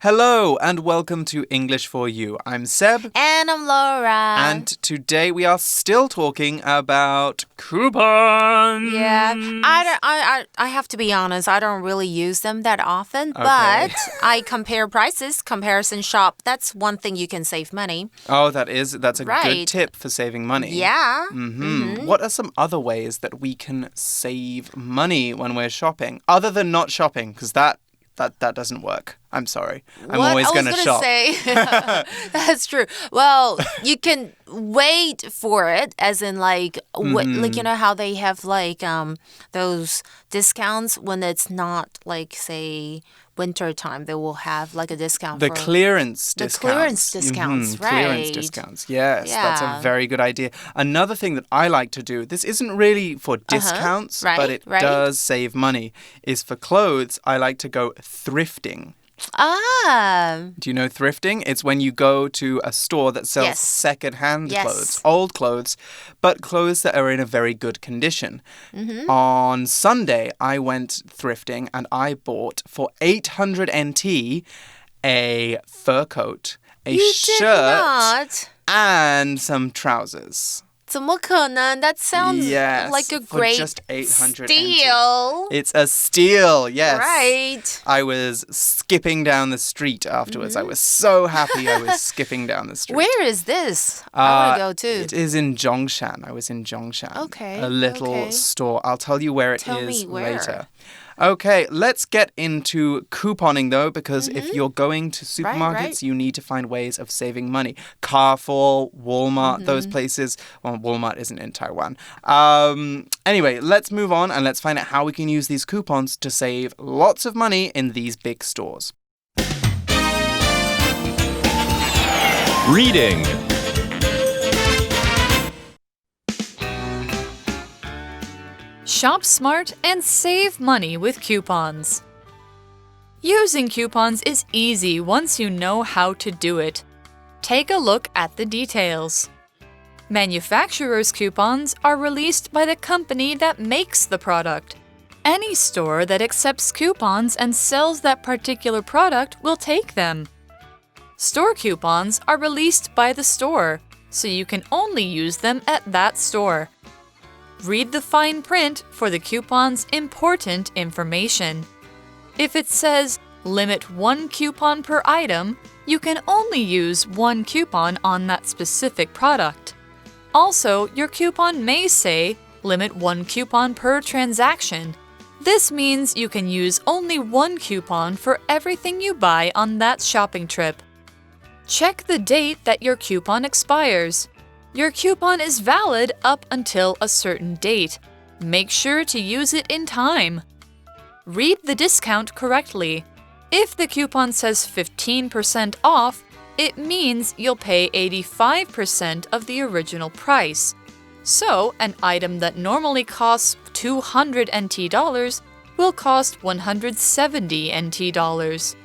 Hello and welcome to English for You. I'm Seb. And I'm Laura. And today we are still talking about coupons. Yeah, I have to be honest, I don't really use them that often, but I compare prices, comparison shop. That's one thing you can save money. Oh, that's a good tip for saving money. Yeah. What are some other ways that we can save money when we're shopping? Other than not shopping, because that doesn't work. I'm sorry. I'm always going to shop. That's true. Well, you can wait for it, as in like you know how they have like those discounts when it's not like, say, winter time. They will have like a discount. The clearance discounts. The clearance discounts, right. Clearance discounts, yes. Yeah. That's a very good idea. Another thing that I like to do, this isn't really for discounts, but it does save money, is for clothes, I like to go thrifting. Do you know thrifting? It's when you go to a store that sells second-hand clothes, old clothes, but clothes that are in a very good condition. On Sunday, I went thrifting and I bought for 800 NT a fur coat, a shirt, and some trousers. 怎么可能? That sounds like a great just 800 steal. NT. It's a steal, yes. Right. I was skipping down the street afterwards. I was so happy I was skipping down the street. Where is this? I want to go too. It is in Zhongshan. I was in Zhongshan. Okay. A little store. I'll tell you where it Tell is me where. later. Okay, let's get into couponing though, because if you're going to supermarkets, you need to find ways of saving money. Carrefour, Walmart, those places. Well, Walmart isn't in Taiwan. Anyway, let's move on and let's find out how we can use these coupons to save lots of money in these big stores. Reading. Shop smart and save money with coupons. Using coupons is easy once you know how to do it. Take a look at the details. Manufacturer's coupons are released by the company that makes the product. Any store that accepts coupons and sells that particular product will take them. Store coupons are released by the store, so you can only use them at that store. Read the fine print for the coupon's important information. If it says, limit 1 coupon per item, you can only use 1 coupon on that specific product. Also, your coupon may say, limit 1 coupon per transaction. This means you can use only 1 coupon for everything you buy on that shopping trip. Check the date that your coupon expires. Your coupon is valid up until a certain date. Make sure to use it in time. Read the discount correctly. If the coupon says 15% off, it means you'll pay 85% of the original price. So, an item that normally costs 200 NT dollars will cost 170 NT dollars.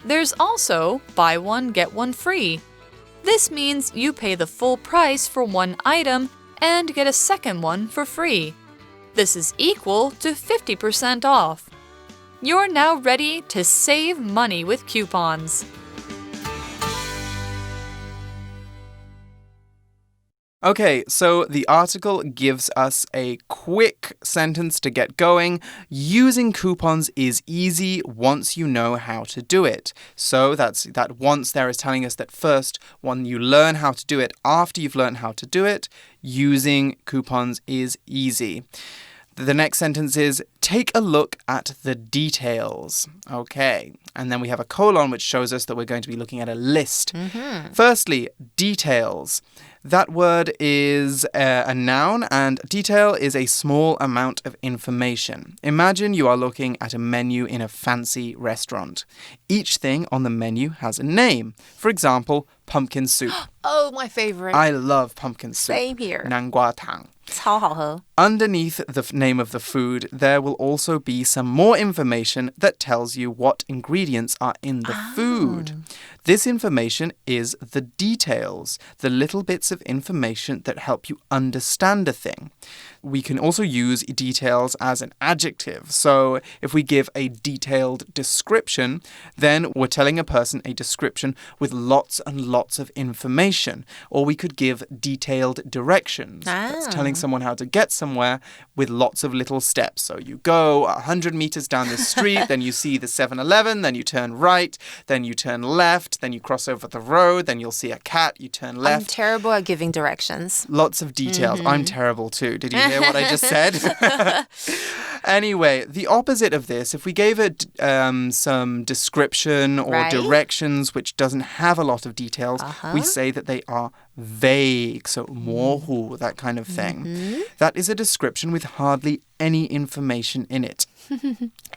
There's also buy one, get one free. This means you pay the full price for one item and get a second one for free. This is equal to 50% off. You're now ready to save money with coupons. Okay, so the article gives us a quick sentence to get going. Using coupons is easy once you know how to do it. So that once there is telling us that first, when you learn how to do it, after you've learned how to do it, using coupons is easy. The next sentence is, take a look at the details. Okay, and then we have a colon which shows us that we're going to be looking at a list. Firstly, details. That word is a noun, and detail is a small amount of information. Imagine you are looking at a menu in a fancy restaurant. Each thing on the menu has a name. For example, pumpkin soup. Oh, my favorite. I love pumpkin soup. Same here. 南瓜汤。超好喝。 Underneath the name of the food, there will also be some more information that tells you what ingredients are in the food. This information is the details, the little bits of information that help you understand a thing. We can also use details as an adjective. So if we give a detailed description, then we're telling a person a description with lots and lots of information. Or we could give detailed directions. That's telling someone how to get somewhere with lots of little steps. So you go 100 meters down the street, then you see the 7-Eleven, then you turn right, then you turn left, then you cross over the road, then you'll see a cat, you turn left. I'm terrible at giving directions. Lots of details. I'm terrible too. Did you hear what I just said? Anyway, the opposite of this, if we gave it some description or directions which doesn't have a lot of details, we say that they are vague. So 模糊, that kind of thing. That is a description with hardly any information in it.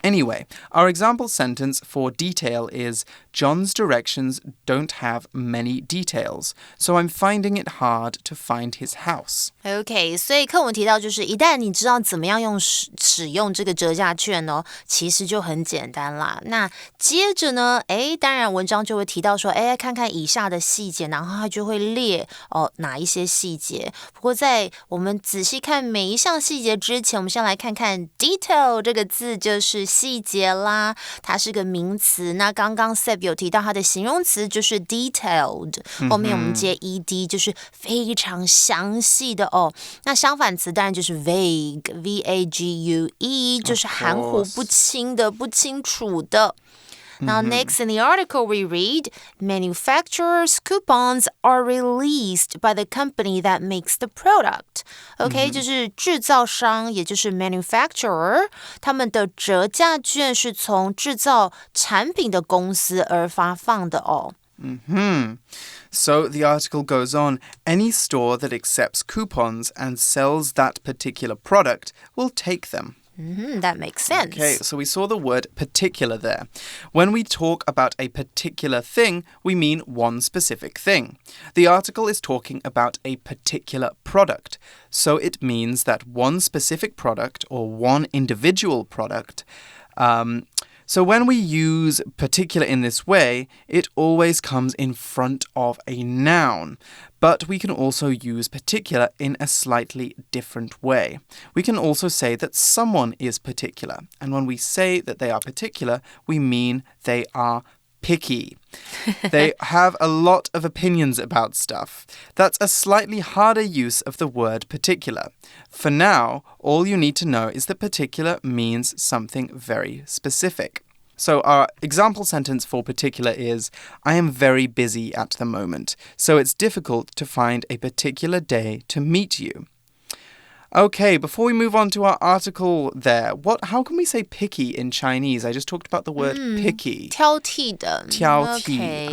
Anyway, our example sentence for detail is John's directions don't have many details, so I'm finding it hard to find his house. OK, 所以课文提到就是一旦你知道怎么样使用这个折价券哦，其实就很简单啦。那接着呢，当然文章就会提到说，看看以下的细节，然后它就会列哪一些细节。不过在我们仔细看每一项细节之前，我们先来看看 detail 这个字就是细节啦，它是个名词。那刚刚 Seb 有提到它的形容词就是 detailed， 后面我们接 ed 就是非常详细的哦。那相反词当然就是 vague， V-A-G-U-E 就是含糊不清的、不清楚的。Now, next in the article we read, manufacturers' coupons are released by the company that makes the product. OK, 就是制造商，也就是 manufacturer, 他们的折价券是从制造产品的公司而发放的哦。So the article goes on, any store that accepts coupons and sells that particular product will take them. That makes sense. Okay, so we saw the word particular there. When we talk about a particular thing, we mean one specific thing. The article is talking about a particular product, so it means that one specific product or one individual product. So when we use particular in this way, it always comes in front of a noun. But we can also use particular in a slightly different way. We can also say that someone is particular. And when we say that they are particular, we mean they are picky. They have a lot of opinions about stuff. That's a slightly harder use of the word particular. For now, all you need to know is that particular means something very specific. So our example sentence for particular is, I am very busy at the moment, so it's difficult to find a particular day to meet you. Okay, before we move on to our article there, how can we say picky in Chinese? I just talked about the word picky. 挑剔的。挑剔. Okay.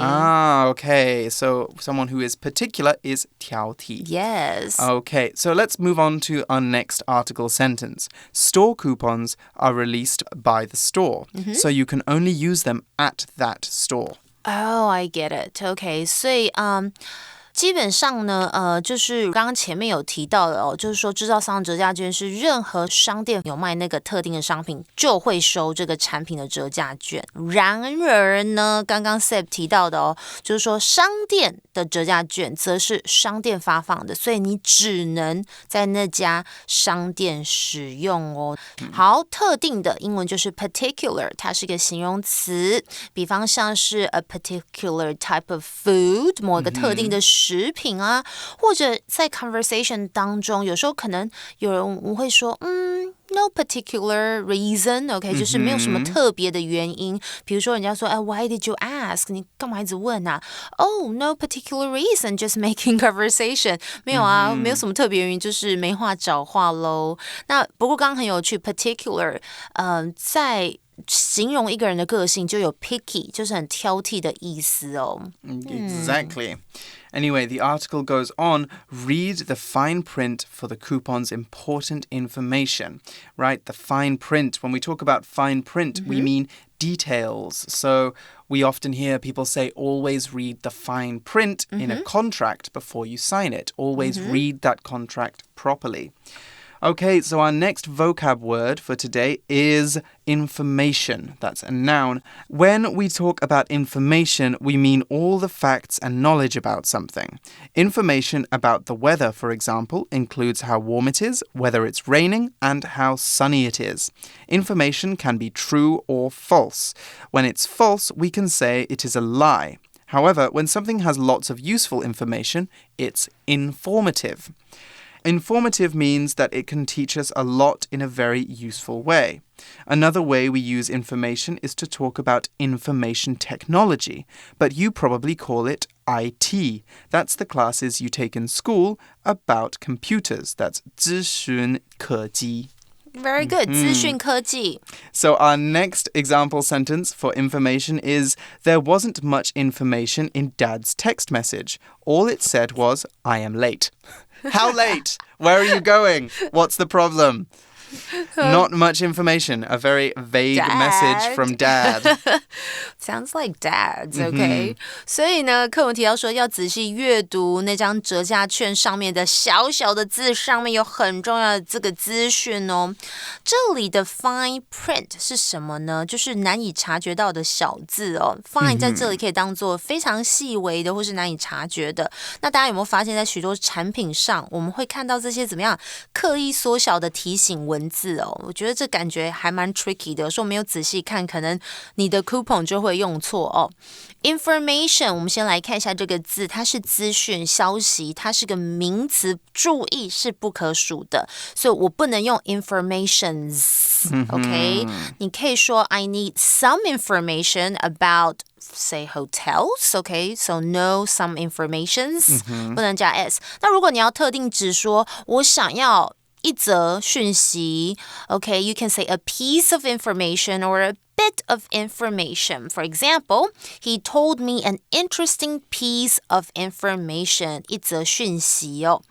Okay. So someone who is particular is 挑剔. Yes. Okay, so let's move on to our next article sentence. Store coupons are released by the store, so you can only use them at that store. Oh, I get it. Okay, 所以基本上呢，就是刚刚前面有提到的哦，就是说制造商折价券是任何商店有卖那个特定的商品，就会收这个产品的折价券。然而呢，刚刚 Seb 提到的哦，就是说商店的折价券则是商店发放的，所以你只能在那家商店使用哦。好，特定的英文就是 particular， 它是一个形容词，比方像是 a particular type of food， 某个特定的食品啊，或者在 conversation 当中，有时候可能有人会说，no particular reason， OK， 就是没有什么特别的原因。比如说人家说，why did you ask？ 你干嘛一直问啊？Oh, no particular reason, just making conversation。没有啊，没有什么特别原因，就是没话找话喽。那不过刚刚很有趣 ，particular， 在形容一个人的个性就有 picky， 就是很挑剔的意思哦。Exactly. Anyway, the article goes on, read the fine print for the coupon's important information. Right? The fine print. When we talk about fine print, we mean details. So we often hear people say, always read the fine print in a contract before you sign it. Always read that contract properly. Okay, so our next vocab word for today is information. That's a noun. When we talk about information, we mean all the facts and knowledge about something. Information about the weather, for example, includes how warm it is, whether it's raining, and how sunny it is. Information can be true or false. When it's false, we can say it is a lie. However, when something has lots of useful information, it's informative. Informative means that it can teach us a lot in a very useful way. Another way we use information is to talk about information technology, but you probably call it IT. That's the classes you take in school about computers. That's 资讯科技. Very good. 资讯科技. So our next example sentence for information is, there wasn't much information in Dad's text message. All it said was, I am late. How late? Where are you going? What's the problem? Not much information. A very vague message from Dad. Sounds like dads, okay? 所以呢，课文提到说要仔细阅读那张折价券上面的小小的字，上面有很重要的这个资讯哦。这里的 fine print 是什么呢？就是难以察觉到的小字哦。fine 在这里可以当做非常细微的或是难以察觉的。那大家有没有发现，在许多产品上，我们会看到这些怎么样刻意缩小的提醒文字哦？我觉得这感觉还蛮 tricky 的，有时候没有仔细看，可能你的 coupon 就会用错哦。Information， 我们先来看一下这个字，它是资讯、消息，它是个名词，注意是不可数的，所以我不能用 informations。OK， 你可以说 I need some information about。Say hotels, okay? So know some informations. 不能加 s. 那如果你要特定指说我想要一则讯息 okay, you can say a piece of information or a bit of information. For example, he told me an interesting piece of information. 一则讯息哦。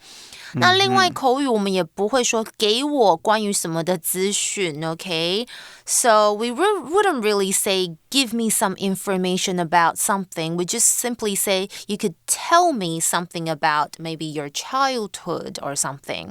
那另外口语我们也不会说给我关于什么的资讯 okay? So we wouldn't really say give me some information about something. We just simply say you could tell me something about maybe your childhood or something.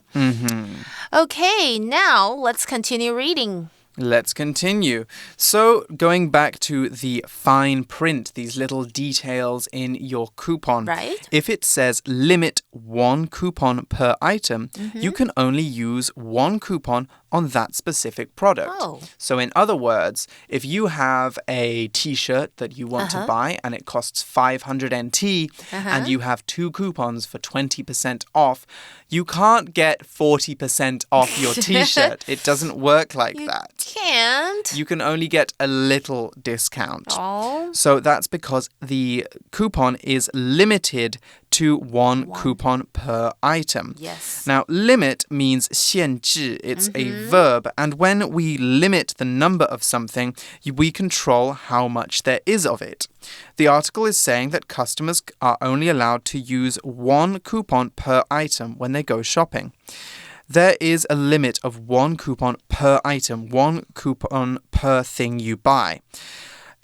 Okay, now let's continue reading. Let's continue. So, going back to the fine print, these little details in your coupon. Right. If it says limit 1 coupon per item, you can only use 1 coupon on that specific product. Oh. So in other words, if you have a t-shirt that you want to buy and it costs 500 NT and you have 2 coupons for 20% off, you can't get 40% off your t-shirt. It doesn't work like that. Can't. You can only get a little discount. Oh. So that's because the coupon is limited to one coupon per item. Yes. Now, limit means 限制. It's a verb. And when we limit the number of something, we control how much there is of it. The article is saying that customers are only allowed to use 1 coupon per item when they go shopping. There is a limit of 1 coupon per item, 1 coupon per thing you buy.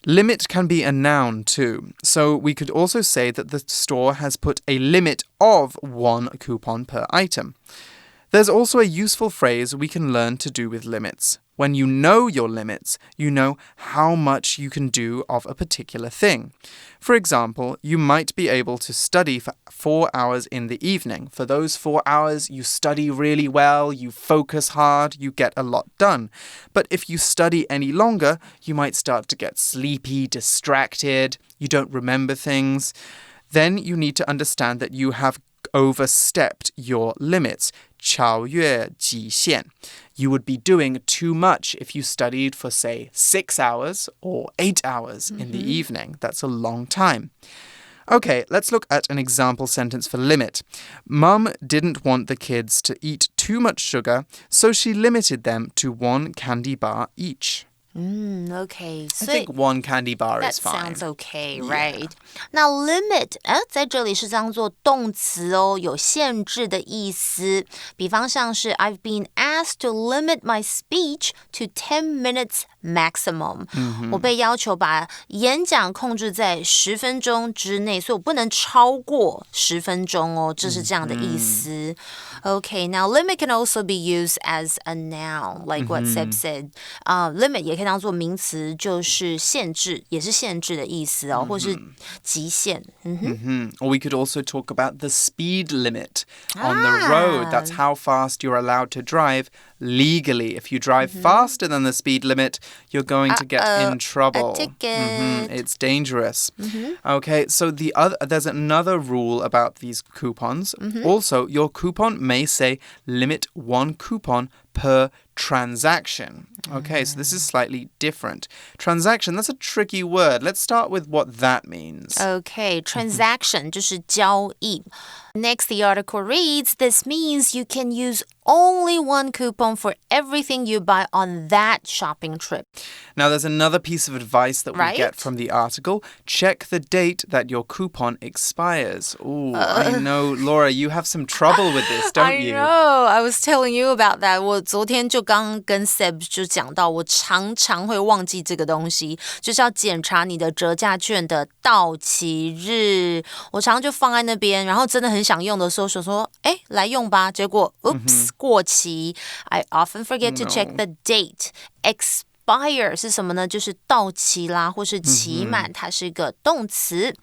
Limit can be a noun too. So we could also say that the store has put a limit of 1 coupon per item. There's also a useful phrase we can learn to do with limits. When you know your limits, you know how much you can do of a particular thing. For example, you might be able to study for 4 hours in the evening. For those 4 hours, you study really well, you focus hard, you get a lot done. But if you study any longer, you might start to get sleepy, distracted, you don't remember things. Then you need to understand that you have overstepped your limits. 超越极限. You would be doing too much if you studied for, say, 6 hours or 8 hours in the evening. That's a long time. Okay, let's look at an example sentence for limit. Mum didn't want the kids to eat too much sugar, so she limited them to 1 candy bar each. Okay. I think one candy bar is fine. That sounds okay, right? 那 limit 在这里是当作动词哦，有限制的意思。比方像是 I've been asked to limit my speech to 10 minutes maximum. 我被要求把演讲控制在10分钟之内，所以我不能超过10分钟哦，这是这样的意思。Okay, now limit can also be used as a noun, like what Seb said. Limit 也可以当作名词，就是限制，也是限制的意思哦，或是极限。Or we could also talk about the speed limit on the road. That's how fast you're allowed to drive legally. If you drive faster than the speed limit, you're going to get in trouble. A ticket. It's dangerous. Okay, so there's another rule about these coupons. Also, your coupon may say limit 1 coupon per transaction. Okay, so this is slightly different. Transaction, that's a tricky word. Let's start with what that means. Okay, transaction 就是交易。Next, the article reads, this means you can use only 1 coupon for everything you buy on that shopping trip. Now, there's another piece of advice that we get from the article. Check the date that your coupon expires. Oh, I know, Laura, you have some trouble with this, don't you? I know. I was telling you about that. 我昨天就刚跟 Seb 就讲到，我常常会忘记这个东西，就是要检查你的折价券的到期日。我常常就放在那边，然后真的很想用的时候说，来用吧。结果 oops 过期。I often forget to check the date. Expire 是什么呢？就是到期啦，或是期满，它是一个动词。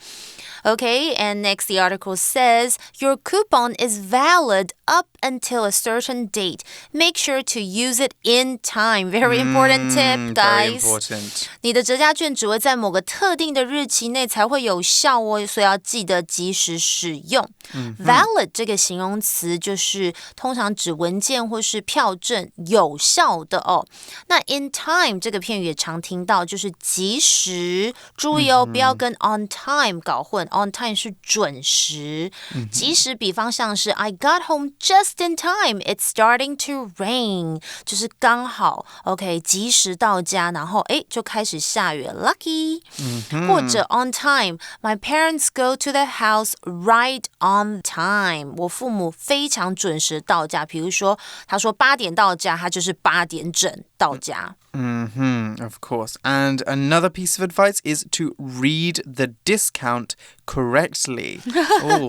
Okay, and next the article says, your coupon is valid up until a certain date. Make sure to use it in time. Very important tip, guys. Very important. 你的折价券只会在某个特定的日期内才会有效哦，所以要记得及时使用。Valid 这个形容词就是通常指文件或是票证有效的哦。那 in time 这个片语也常听到，就是及时。注意哦，不要跟 on time 搞混。On time 是准时，及时比方像是 I got home just in time, it's starting to rain， 就是刚好 OK 及时到家，然后就开始下雨 lucky，或者 on time, my parents go to the house right on time， 我父母非常准时到家，比如说他说8点到家，他就是8点整到家。Of course. And another piece of advice is to read the discount correctly.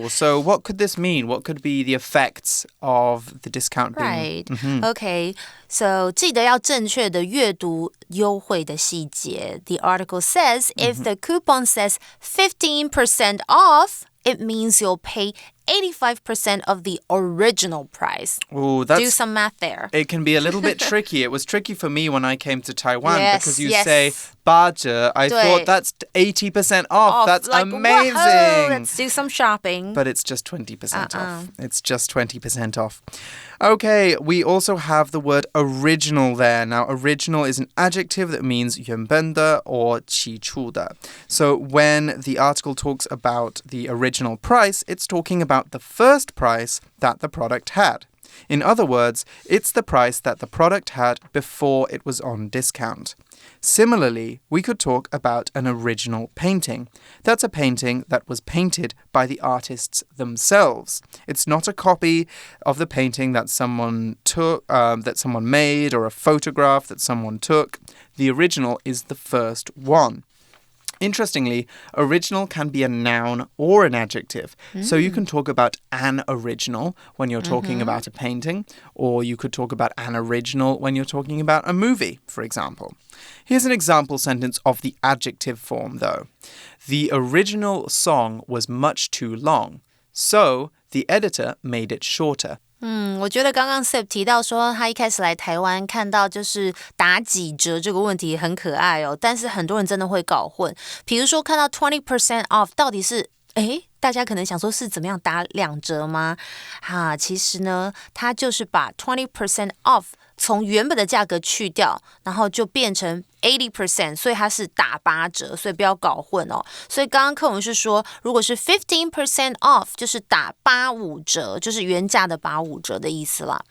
So what could this mean? What could be the effects of the discount being... Right. Okay. So 记得要正确的阅读优惠的细节。The article says, if the coupon says 15% off, it means you'll pay 85% of the original price. Do some math there. It can be a little bit tricky. It was tricky for me when I came to Taiwan because you yes. say 八折. I thought that's 80% off. That's like, amazing. Whoa, let's do some shopping. But it's just 20% off. It's just 20% off. Okay, we also have the word original there. Now, original is an adjective that means 原本的 or 起初的. So when the article talks about the original price, it's talking about the first price that the product had. In other words, it's the price that the product had before it was on discount. Similarly, we could talk about an original painting. That's a painting that was painted by the artists themselves. It's not a copy of the painting that someone took, that someone made, or a photograph that someone took. The original is the first one. Interestingly, original can be a noun or an adjective. So you can talk about an original when you're talking about a painting, or you could talk about an original when you're talking about a movie, for example. Here's an example sentence of the adjective form, though. The original song was much too long, so the editor made it shorter. 我觉得刚刚 Seb 提到说他一开始来台湾看到就是打几折这个问题很可爱哦，但是很多人真的会搞混。比如说看到 20% off 到底是大家可能想说是怎么样打2折吗？其实呢，它就是把 20% off 从原本的价格去掉，然后就变成 80%， 所以它是打8折，所以不要搞混哦。所以刚刚课文是说，如果是 15% off， 就是打85折，就是原价的85折的意思啦。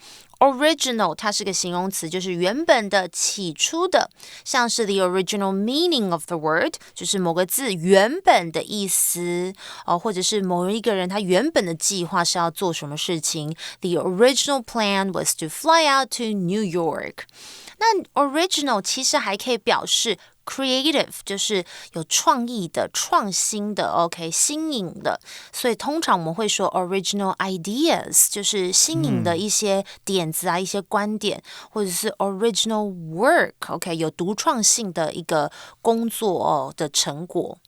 original 它是个形容词，就是原本的、起初的，像是 the original meaning of the word 就是某个字原本的意思或者是某一个人他原本的计划是要做什么事情。The original plan was to fly out to New York. 那 original 其实还可以表示creative 就是有创意的、创新的 OK 新颖的，所以通常我们会说 original ideas 就是新颖的一些点子一些观点，或者是 original work OK 有独创性的一个工作的成果。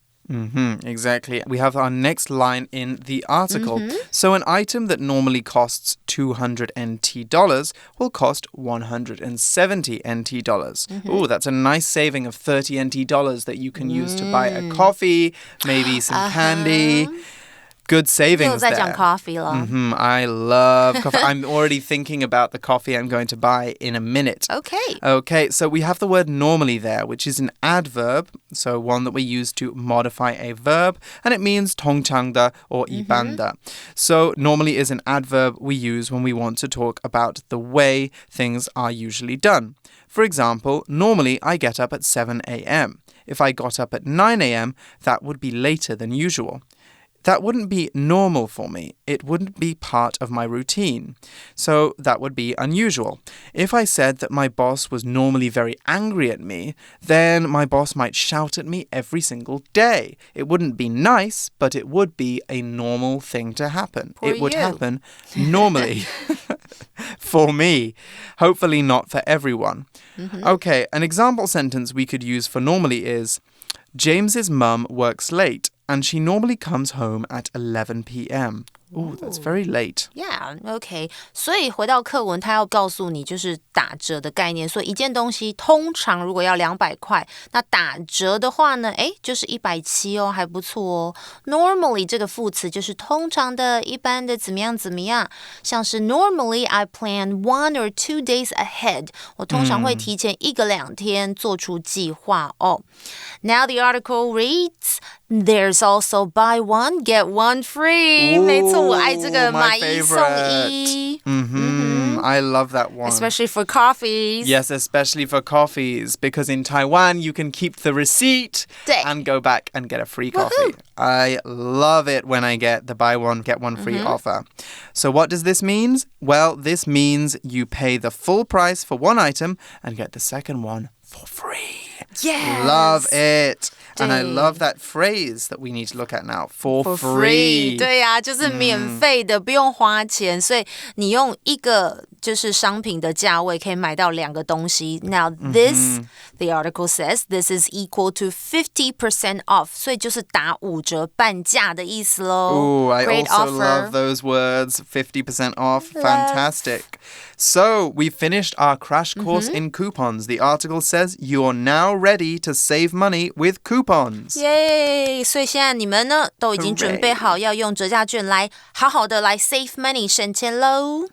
Exactly. We have our next line in the article. So an item that normally costs $200 NT will cost $170 NT. Ooh, that's a nice saving of $30 NT that you can use to buy a coffee, maybe some candy. Good savings 又在讲 coffee 了。I love coffee. I'm already thinking about the coffee I'm going to buy in a minute. Okay, so we have the word normally there, which is an adverb, so one that we use to modify a verb, and it means 通常的 or 一般的. So normally is an adverb we use when we want to talk about the way things are usually done. For example, normally I get up at 7 a.m. If I got up at 9 a.m., that would be later than usual.That wouldn't be normal for me. It wouldn't be part of my routine. So that would be unusual. If I said that my boss was normally very angry at me, then my boss might shout at me every single day. It wouldn't be nice, but it would be a normal thing to happen. For it would you. happen normally for me. Hopefully not for everyone. Okay, an example sentence we could use for normally is, James's mum works late.And she normally comes home at 11 p.m. Ooh, that's very late. Yeah, okay. 所以回到课文，他要告诉你就是打折的概念。所以一件东西通常如果要200块，那打折的话呢，就是170哦，还不错哦。Normally 这个副词就是通常的、一般的，怎么样怎么样。像是 Normally I plan 1 or 2 days ahead. 我通常会提前1个2天做出计划哦。Now the article reads.There's also buy one, get one free. 没错，我爱这个买一送一。I love that one. Especially for coffees. Yes, especially for coffees. Because in Taiwan, you can keep the receipt 对 and go back and get a free coffee. I love it when I get the buy one, get one free offer. So what does this mean? Well, this means you pay the full price for one item and get the second one for free. Yes. Love it.And I love that phrase that we need to look at now. For free. 对呀，就是免费的，不用花钱，所以你用一个就是商品的价位可以买到2个东西。Now this, the article says, this is equal to 50% off. 所以就是打5折半价的意思咯。Ooh, I Great also offer. love those words. 50% off. Fantastic. So we finished our crash course in coupons. The article says you're now ready to save money with coupons. Yay! 所以现在你们呢都已经准备好要用折价券来好好的来 save money 省钱咯。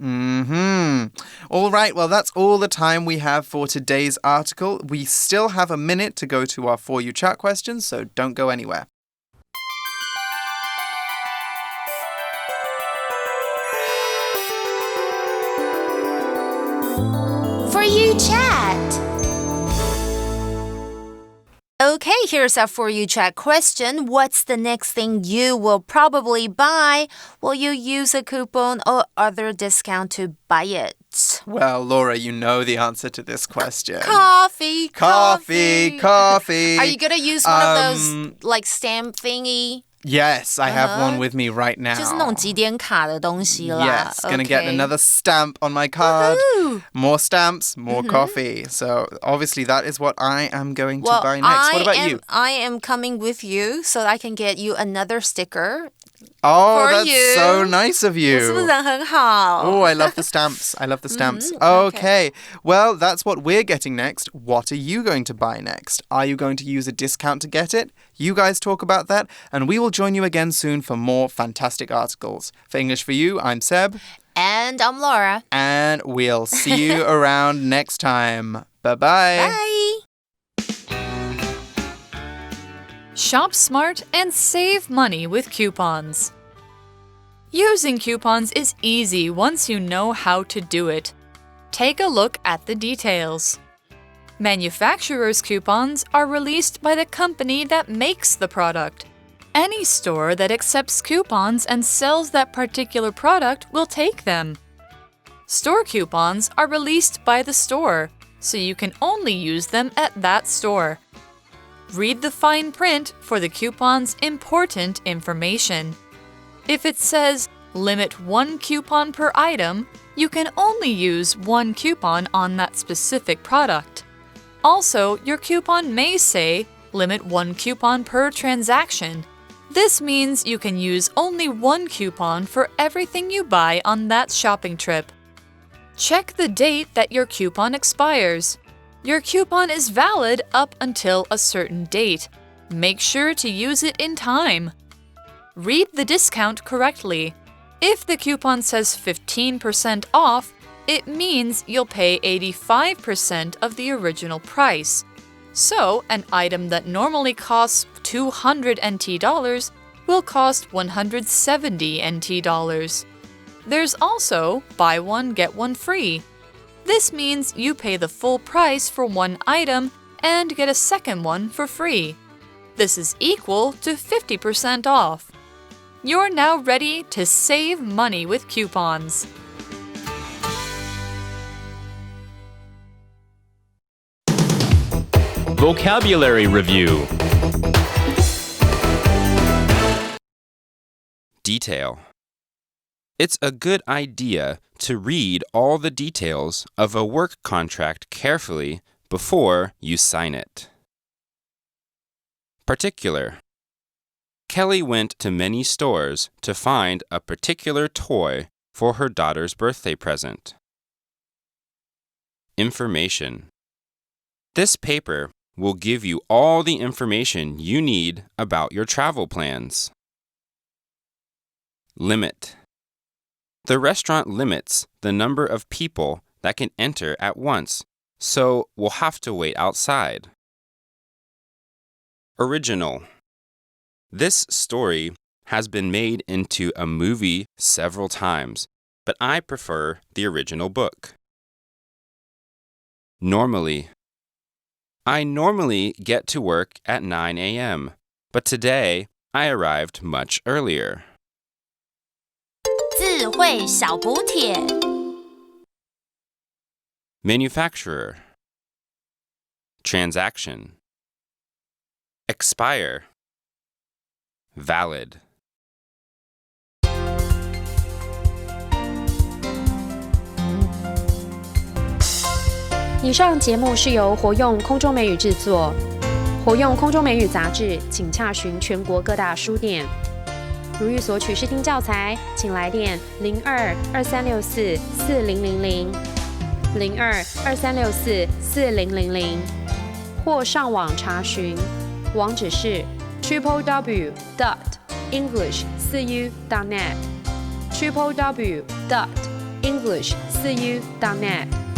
All right, well, that's all the time we have for today's article. We still have a minute to go to our For You Chat questions, so don't go anywhere. For You Chat. Okay, here's our For You Chat question. What's the next thing you will probably buy? Will you use a coupon or other discount to buy it? Well, Laura, you know the answer to this question. Coffee. Coffee. Are you going to use one of those like stamp thingy? Yes, I have one with me right now. 就是那种集点卡的东西啦。 Yes, gonna get another stamp on my card. Woohoo! More stamps, more coffee. So obviously that is what I am going to buy next. What about you? I am coming with you so that I can get you another sticker. Oh, for that's you. so nice of 我是不是 you. 人很好？ Oh, I love the stamps. I love the stamps. Okay. Well, that's what we're getting next. What are you going to buy next? Are you going to use a discount to get it? You guys talk about that, and we will join you again soon for more fantastic articles. For English for You, I'm Seb. And I'm Laura. And we'll see you around next time. Bye-bye. Bye. Shop smart and save money with coupons. Using coupons is easy once you know how to do it. Take a look at the details. Manufacturer's coupons are released by the company that makes the product. Any store that accepts coupons and sells that particular product will take them. Store coupons are released by the store, so you can only use them at that store. Read the fine print for the coupon's important information. If it says, limit 1 coupon per item, you can only use 1 coupon on that specific product. Also, your coupon may say, limit 1 coupon per transaction. This means you can use only 1 coupon for everything you buy on that shopping trip. Check the date that your coupon expires. Your coupon is valid up until a certain date. Make sure to use it in time. Read the discount correctly. If the coupon says 15% off, it means you'll pay 85% of the original price. So, an item that normally costs 200 NT dollars will cost 170 NT dollars. There's also buy one, get one free. This means you pay the full price for one item and get a second one for free. This is equal to 50% off. You're now ready to save money with coupons. Vocabulary Review. Detail. It's a good idea to read all the details of a work contract carefully before you sign it. Particular. Kelly went to many stores to find a particular toy for her daughter's birthday present. Information. This paper will give you all the information you need about your travel plans. Limit. The restaurant limits the number of people that can enter at once, so we'll have to wait outside. Original. This story has been made into a movie several times, but I prefer the original book. Normally. I normally get to work at 9 a.m., but today I arrived much earlier. 智慧小补帖 Manufacturer. Transaction. Expire. Valid. 以上节目是由活用空中美语制作，活用空中美语杂志，请洽询全国各大书店。如欲索取试听教材，请来电02-2364-4000 02-2364-4000，或上网查询，网址是 www.english4u.net www.english4u.net